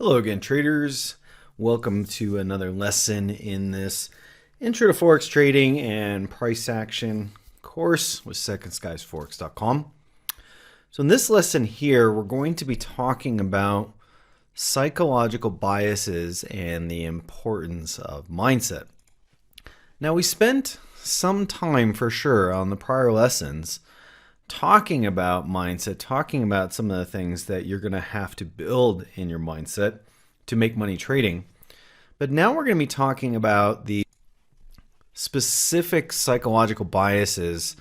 Hello again, traders. Welcome to another lesson in this Intro to Forex Trading and Price Action course with secondskiesforex.com. So in this lesson here, we're going to be talking about psychological biases and the importance of mindset. Now, we spent some time for sure on the prior lessons talking about mindset, talking about some of the things that you're going to have to build in your mindset to make money trading. But now we're going to be talking about the specific psychological biases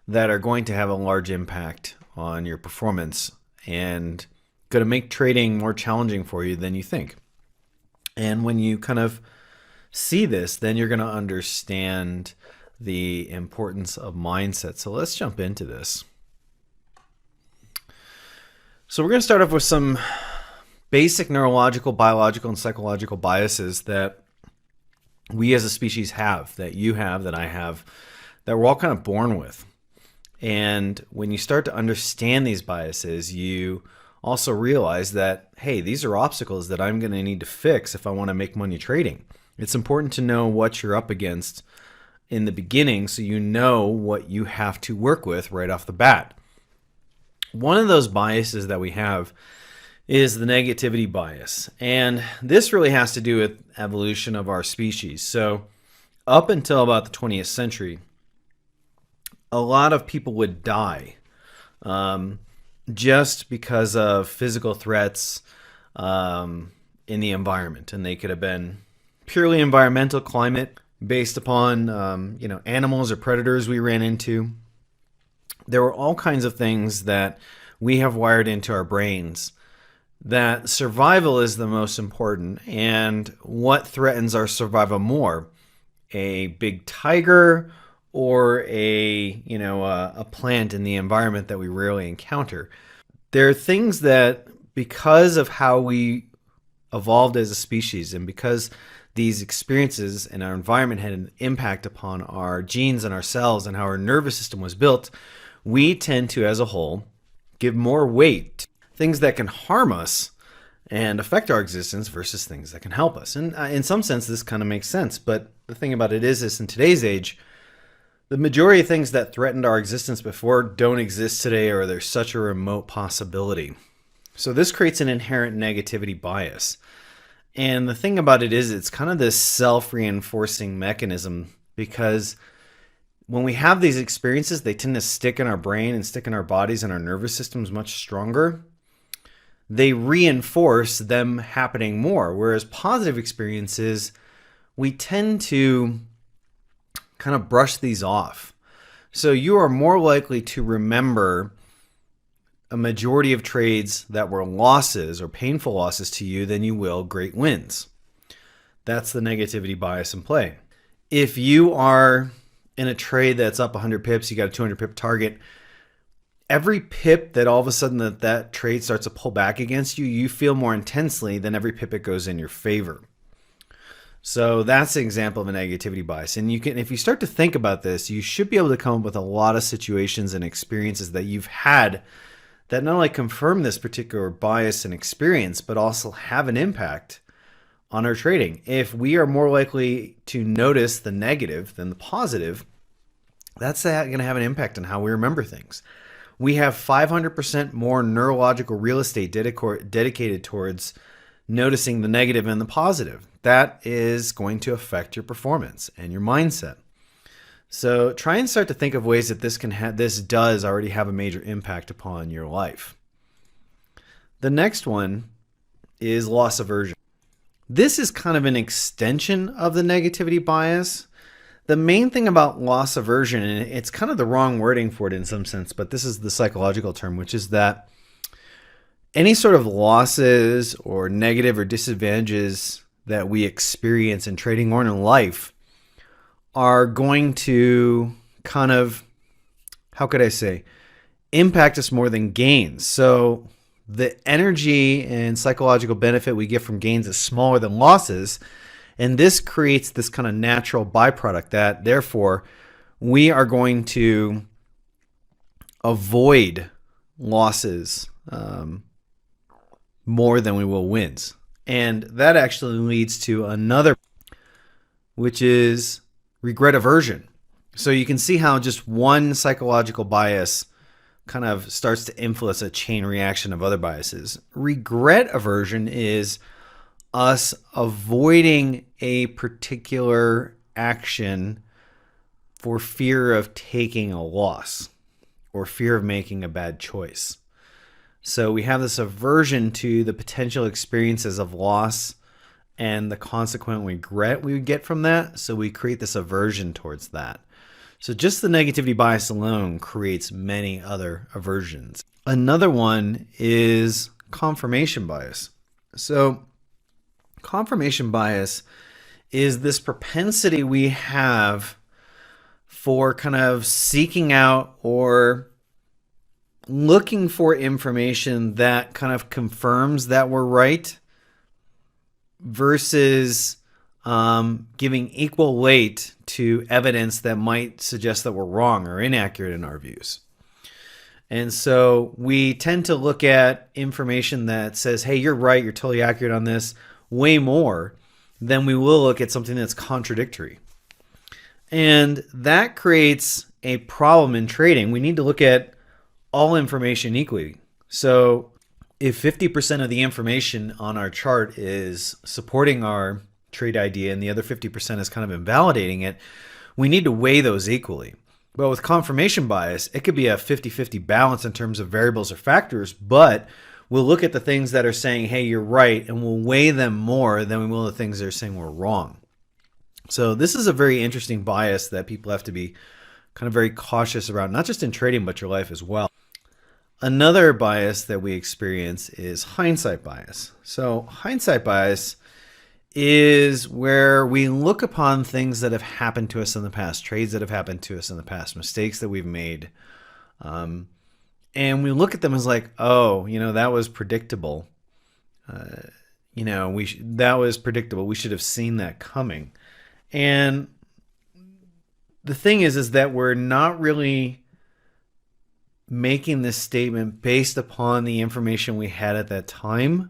that are going to have a large impact on your performance and going to make trading more challenging for you than you think. And when you kind of see this, then you're going to understand the importance of mindset. So let's jump into this. So we're going to start off with some basic neurological, biological, and psychological biases that we as a species have, that you have, that I have, that we're all kind of born with. And when you start to understand these biases, you also realize that, hey, these are obstacles that I'm going to need to fix if I want to make money trading. It's important to know what you're up against in the beginning so you know what you have to work with right off the bat. One of those biases that we have is the negativity bias. And this really has to do with evolution of our species. So up until about the 20th century, a lot of people would die just because of physical threats in the environment. And they could have been purely environmental, climate, based upon animals or predators we ran into. There were all kinds of things that we have wired into our brains that survival is the most important. And what threatens our survival more? A big tiger or a plant in the environment that we rarely encounter? There are things that, because of how we evolved as a species and because these experiences in our environment had an impact upon our genes and our cells and how our nervous system was built, we tend to, as a whole, give more weight to things that can harm us and affect our existence versus things that can help us. And in some sense, this kind of makes sense. But the thing about it is in today's age, the majority of things that threatened our existence before don't exist today, or there's such a remote possibility. So this creates an inherent negativity bias. And the thing about it is it's kind of this self-reinforcing mechanism, because when we have these experiences, they tend to stick in our brain and stick in our bodies, and our nervous system is much stronger. They reinforce them happening more, whereas positive experiences, we tend to kind of brush these off. So you are more likely to remember a majority of trades that were losses or painful losses to you than you will great wins. That's the negativity bias in play. If you are in a trade that's up 100 pips, you got a 200 pip target, every pip that all of a sudden that trade starts to pull back against you, you feel more intensely than every pip it goes in your favor. So that's an example of a negativity bias. And if you start to think about this, you should be able to come up with a lot of situations and experiences that you've had that not only confirm this particular bias and experience, but also have an impact on our trading. If we are more likely to notice the negative than the positive, that's going to have an impact on how we remember things. We have 500% more neurological real estate dedicated towards noticing the negative and the positive. That is going to affect your performance and your mindset. So try and start to think of ways that this does already have a major impact upon your life. The next one is loss aversion. This is kind of an extension of the negativity bias. The main thing about loss aversion, and it's kind of the wrong wording for it in some sense, but this is the psychological term, which is that any sort of losses or negative or disadvantages that we experience in trading or in life are going to kind of, how could I say, impact us more than gains. So the energy and psychological benefit we get from gains is smaller than losses. And this creates this kind of natural byproduct that, therefore, we are going to avoid losses more than we will wins. And that actually leads to another, which is regret aversion. So you can see how just one psychological bias kind of starts to influence a chain reaction of other biases. Regret aversion is us avoiding a particular action for fear of taking a loss or fear of making a bad choice. So we have this aversion to the potential experiences of loss and the consequent regret we would get from that. So we create this aversion towards that. So just the negativity bias alone creates many other aversions. Another one is confirmation bias. So confirmation bias is this propensity we have for kind of seeking out or looking for information that kind of confirms that we're right versus giving equal weight to evidence that might suggest that we're wrong or inaccurate in our views. And so we tend to look at information that says, hey, you're right, you're totally accurate on this, way more than we will look at something that's contradictory. And that creates a problem in trading. We need to look at all information equally. So if 50% of the information on our chart is supporting our trade idea and the other 50% is kind of invalidating it, we need to weigh those equally. But with confirmation bias, it could be a 50-50 balance in terms of variables or factors, but we'll look at the things that are saying, hey, you're right, and we'll weigh them more than we will the things that are saying we're wrong. So this is a very interesting bias that people have to be kind of very cautious around, not just in trading, but your life as well. Another bias that we experience is hindsight bias. So hindsight bias is where we look upon things that have happened to us in the past, trades that have happened to us in the past, mistakes that we've made. And we look at them as like, oh, that was predictable. That was predictable. We should have seen that coming. And the thing is that we're not really making this statement based upon the information we had at that time.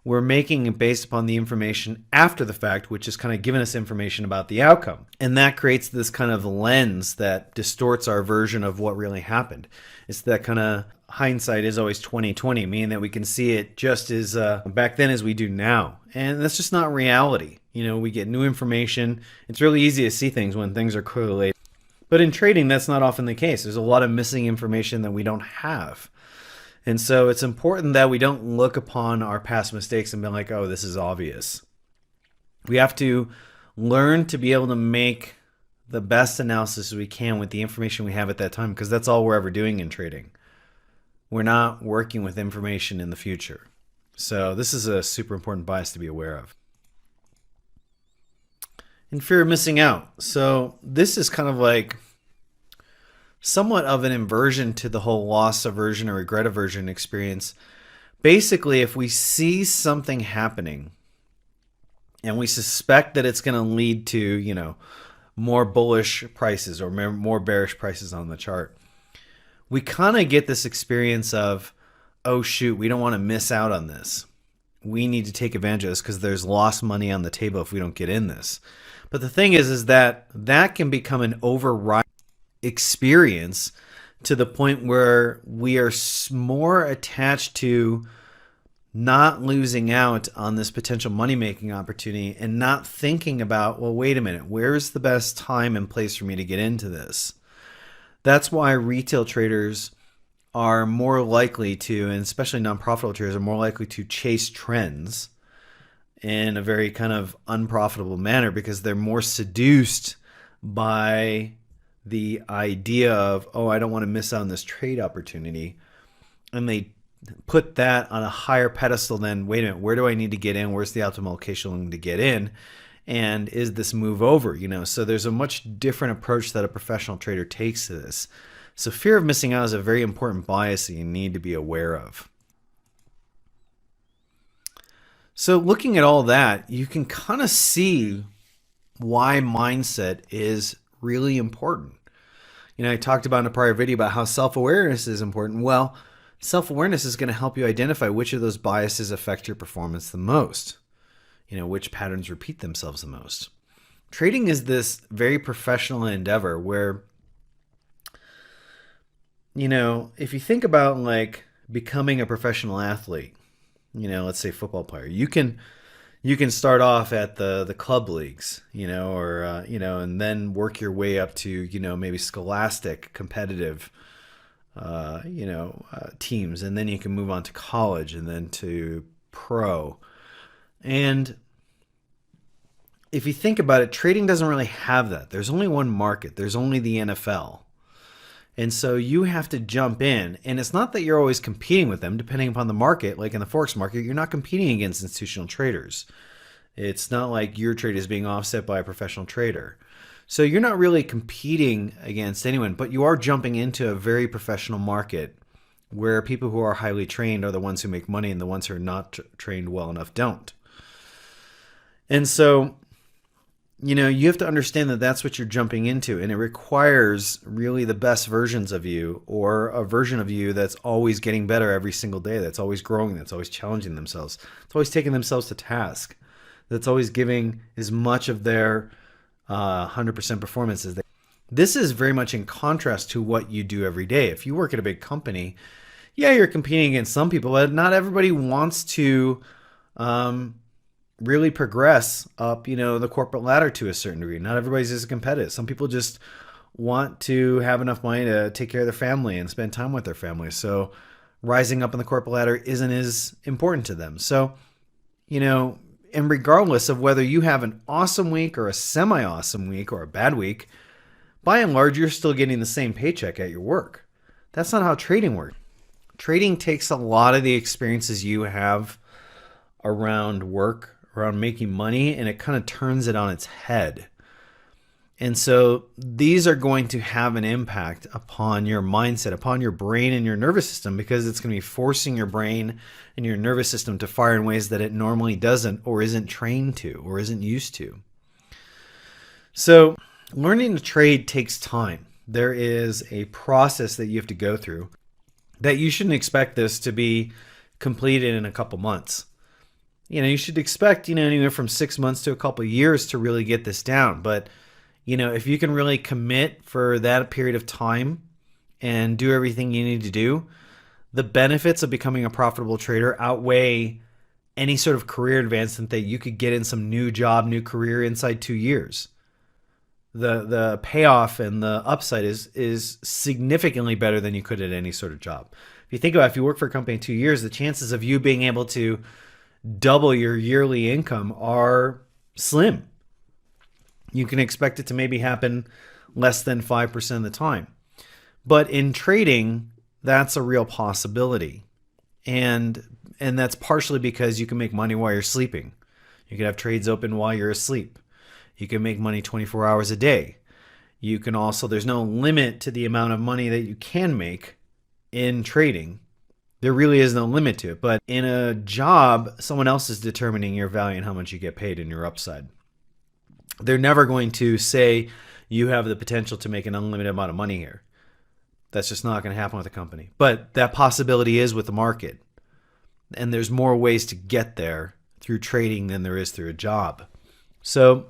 We're making it based upon the information after the fact, which is kind of giving us information about the outcome. And that creates this kind of lens that distorts our version of what really happened. It's that kind of hindsight is always 20/20, meaning that we can see it just as back then as we do now. And that's just not reality. We get new information. It's really easy to see things when things are correlated. But in trading, that's not often the case. There's a lot of missing information that we don't have. And so it's important that we don't look upon our past mistakes and be like, oh, this is obvious. We have to learn to be able to make the best analysis we can with the information we have at that time, because that's all we're ever doing in trading. We're not working with information in the future. So this is a super important bias to be aware of. And fear of missing out. So this is kind of like somewhat of an inversion to the whole loss aversion or regret aversion experience. Basically, if we see something happening and we suspect that it's going to lead to, more bullish prices or more bearish prices on the chart, we kind of get this experience of, oh shoot, we don't want to miss out on this. We need to take advantage of this because there's lost money on the table if we don't get in this. But the thing is that can become an override experience to the point where we are more attached to not losing out on this potential money-making opportunity and not thinking about, well, wait a minute, where's the best time and place for me to get into this? That's why retail traders are more likely to, and especially non-profitable traders, are more likely to chase trends in a very kind of unprofitable manner, because they're more seduced by the idea of, oh, I don't want to miss out on this trade opportunity. And they put that on a higher pedestal than, wait a minute, where do I need to get in? Where's the optimal location to get in? And is this move over? So there's a much different approach that a professional trader takes to this. So fear of missing out is a very important bias that you need to be aware of. So looking at all that, you can kind of see why mindset is really important. I talked about in a prior video about how self-awareness is important. Well, Self-awareness is going to help you identify which of those biases affect your performance the most. Which patterns repeat themselves the most. Trading is this very professional endeavor where, if you think about like becoming a professional athlete, let's say football player, you can start off at the club leagues, and then work your way up to, maybe scholastic competitive, teams. And then you can move on to college and then to pro. And if you think about it, trading doesn't really have that. There's only one market. There's only the NFL. And so you have to jump in. And it's not that you're always competing with them, depending upon the market. Like in the Forex market, you're not competing against institutional traders. It's not like your trade is being offset by a professional trader. So you're not really competing against anyone, but you are jumping into a very professional market where people who are highly trained are the ones who make money and the ones who are not trained well enough don't. And so, you have to understand that that's what you're jumping into, and it requires really the best versions of you, or a version of you that's always getting better every single day, that's always growing, that's always challenging themselves, that's always taking themselves to task, that's always giving as much of their 100% performance as they. This is very much in contrast to what you do every day. If you work at a big company, yeah, you're competing against some people, but not everybody wants to really progress up, the corporate ladder to a certain degree. Not everybody's as competitive. Some people just want to have enough money to take care of their family and spend time with their family. So rising up in the corporate ladder isn't as important to them. So, and regardless of whether you have an awesome week or a semi-awesome week or a bad week, by and large, you're still getting the same paycheck at your work. That's not how trading works. Trading takes a lot of the experiences you have around work, around making money, and it kind of turns it on its head. And so these are going to have an impact upon your mindset, upon your brain and your nervous system, because it's going to be forcing your brain and your nervous system to fire in ways that it normally doesn't, or isn't trained to, or isn't used to. So learning to trade takes time. There is a process that you have to go through that you shouldn't expect this to be completed in a couple months. You should expect, anywhere from 6 months to a couple of years to really get this down. But, if you can really commit for that period of time and do everything you need to do, the benefits of becoming a profitable trader outweigh any sort of career advancement that you could get in some new job, new career inside 2 years. The payoff and the upside is significantly better than you could at any sort of job. If you think about it, if you work for a company in 2 years, the chances of you being able to double your yearly income are slim. You can expect it to maybe happen less than 5% of the time. But in trading, that's a real possibility. And that's partially because you can make money while you're sleeping. You can have trades open while you're asleep. You can make money 24 hours a day. You can also, there's no limit to the amount of money that you can make in trading. There really is no limit to it. But in a job, someone else is determining your value and how much you get paid and your upside. They're never going to say you have the potential to make an unlimited amount of money here. That's just not going to happen with a company. But that possibility is with the market. And there's more ways to get there through trading than there is through a job. So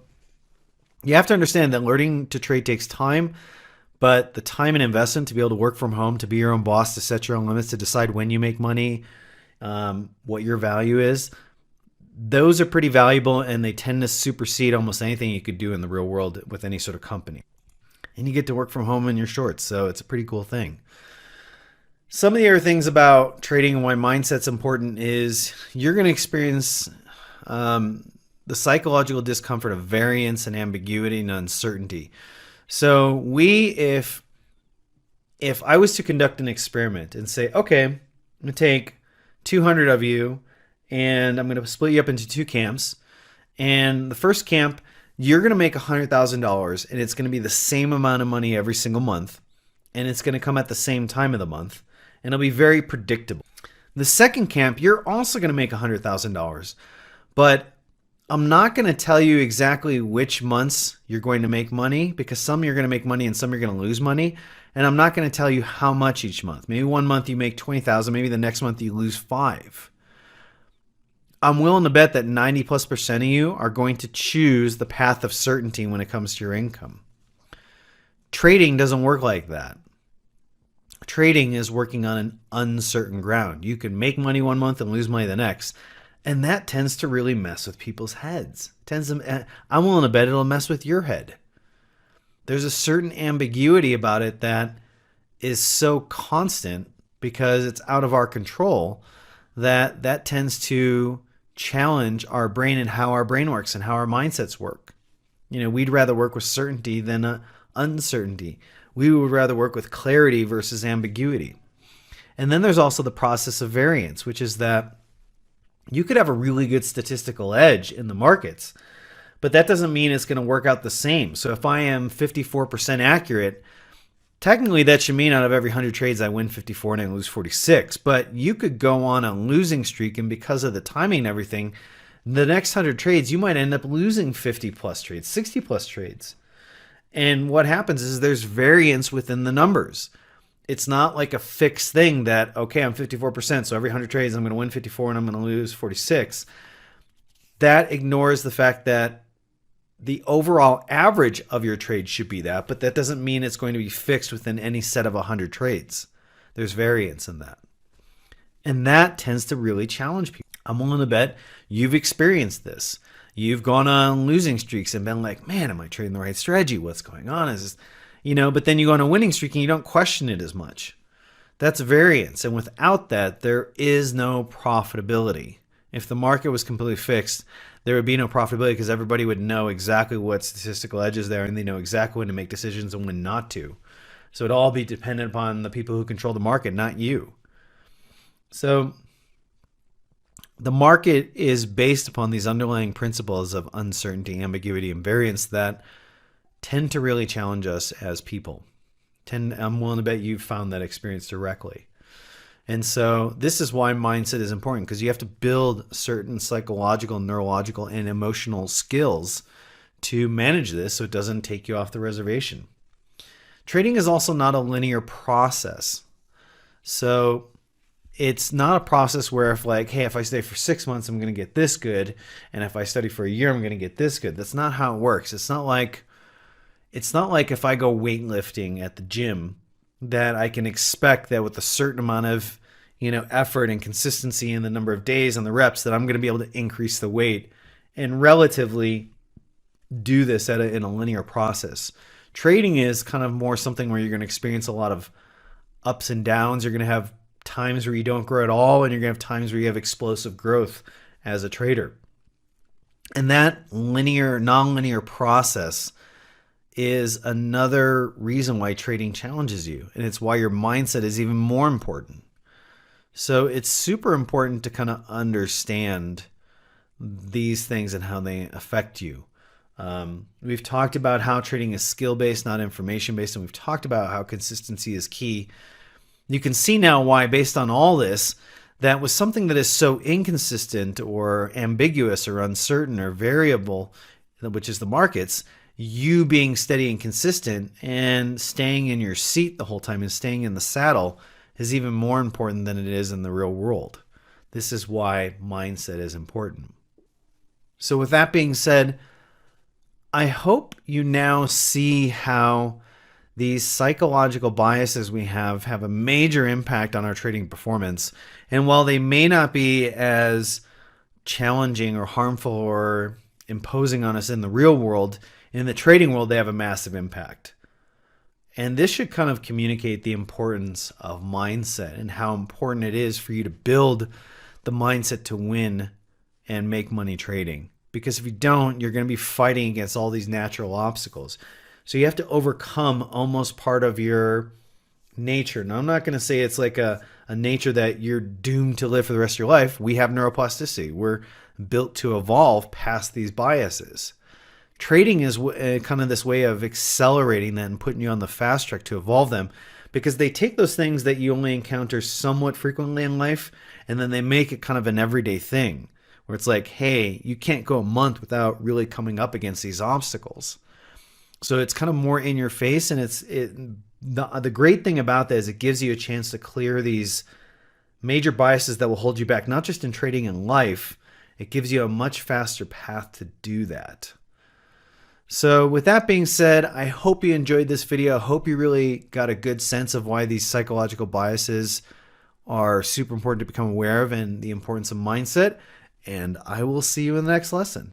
you have to understand that learning to trade takes time. But the time and investment to be able to work from home, to be your own boss, to set your own limits, to decide when you make money, what your value is, those are pretty valuable, and they tend to supersede almost anything you could do in the real world with any sort of company. And you get to work from home in your shorts, so it's a pretty cool thing. Some of the other things about trading and why mindset's important is you're going to experience the psychological discomfort of variance and ambiguity and uncertainty. So if I was to conduct an experiment and say, okay, I'm going to take 200 of you and I'm going to split you up into two camps. And the first camp, you're going to make $100,000 and it's going to be the same amount of money every single month. And it's going to come at the same time of the month. And it'll be very predictable. The second camp, you're also going to make $100,000. But I'm not going to tell you exactly which months you're going to make money, because some you're going to make money and some you're going to lose money. And I'm not going to tell you how much each month. Maybe one month you make 20,000, maybe the next month you lose 5. I'm willing to bet that 90+% of you are going to choose the path of certainty when it comes to your income. Trading doesn't work like that. Trading is working on an uncertain ground. You can make money one month and lose money the next. And that tends to really mess with people's heads. I'm willing to bet it'll mess with your head. There's a certain ambiguity about it that is so constant because it's out of our control that tends to challenge our brain and how our brain works and how our mindsets work. We'd rather work with certainty than uncertainty. We would rather work with clarity versus ambiguity. And then there's also the process of variance, which is that you could have a really good statistical edge in the markets, but that doesn't mean it's going to work out the same. So if I am 54% accurate, technically that should mean out of every 100 trades I win 54 and I lose 46. But you could go on a losing streak, and because of the timing and everything, the next 100 trades you might end up losing 50 plus trades, 60 plus trades. And what happens is there's variance within the numbers. It's not like a fixed thing that, okay, I'm 54%, so every 100 trades I'm going to win 54 and I'm going to lose 46. That ignores the fact that the overall average of your trade should be that, but that doesn't mean it's going to be fixed within any set of 100 trades. There's variance in that. And that tends to really challenge people. I'm willing to bet you've experienced this. You've gone on losing streaks and been like, man, am I trading the right strategy? What's going on? Is this... but then you go on a winning streak and you don't question it as much. That's variance. And without that, there is no profitability. If the market was completely fixed, there would be no profitability because everybody would know exactly what statistical edge is there and they know exactly when to make decisions and when not to. So it'd all be dependent upon the people who control the market, not you. So the market is based upon these underlying principles of uncertainty, ambiguity, and variance that tend to really challenge us as people. I'm willing to bet you've found that experience directly. And so this is why mindset is important, because you have to build certain psychological, neurological, and emotional skills to manage this so it doesn't take you off the reservation. Trading is also not a linear process. So it's not a process where if I stay for 6 months, I'm going to get this good. And if I study for a year, I'm going to get this good. That's not how it works. It's not like if I go weightlifting at the gym that I can expect that with a certain amount of, effort and consistency in the number of days and the reps that I'm going to be able to increase the weight and relatively do this in a linear process. Trading is kind of more something where you're going to experience a lot of ups and downs. You're going to have times where you don't grow at all, and you're going to have times where you have explosive growth as a trader. And that non-linear process is another reason why trading challenges you. And it's why your mindset is even more important. So it's super important to kind of understand these things and how they affect you. We've talked about how trading is skill-based, not information-based, and we've talked about how consistency is key. You can see now why, based on all this, that with something that is so inconsistent or ambiguous or uncertain or variable, which is the markets, you being steady and consistent and staying in your seat the whole time and staying in the saddle is even more important than it is in the real world. This is why mindset is important. So with that being said, I hope you now see how these psychological biases we have a major impact on our trading performance. And while they may not be as challenging or harmful or imposing on us in the real world, in the trading world, they have a massive impact. And this should kind of communicate the importance of mindset and how important it is for you to build the mindset to win and make money trading. Because if you don't, you're going to be fighting against all these natural obstacles. So you have to overcome almost part of your nature. Now, I'm not going to say it's like a nature that you're doomed to live for the rest of your life. We have neuroplasticity. We're built to evolve past these biases. Trading is kind of this way of accelerating that and putting you on the fast track to evolve them, because they take those things that you only encounter somewhat frequently in life and then they make it kind of an everyday thing where it's like, hey, you can't go a month without really coming up against these obstacles. So it's kind of more in your face, and the great thing about that is it gives you a chance to clear these major biases that will hold you back, not just in trading, in life. It gives you a much faster path to do that. So with that being said, I hope you enjoyed this video. I hope you really got a good sense of why these psychological biases are super important to become aware of, and the importance of mindset. And I will see you in the next lesson.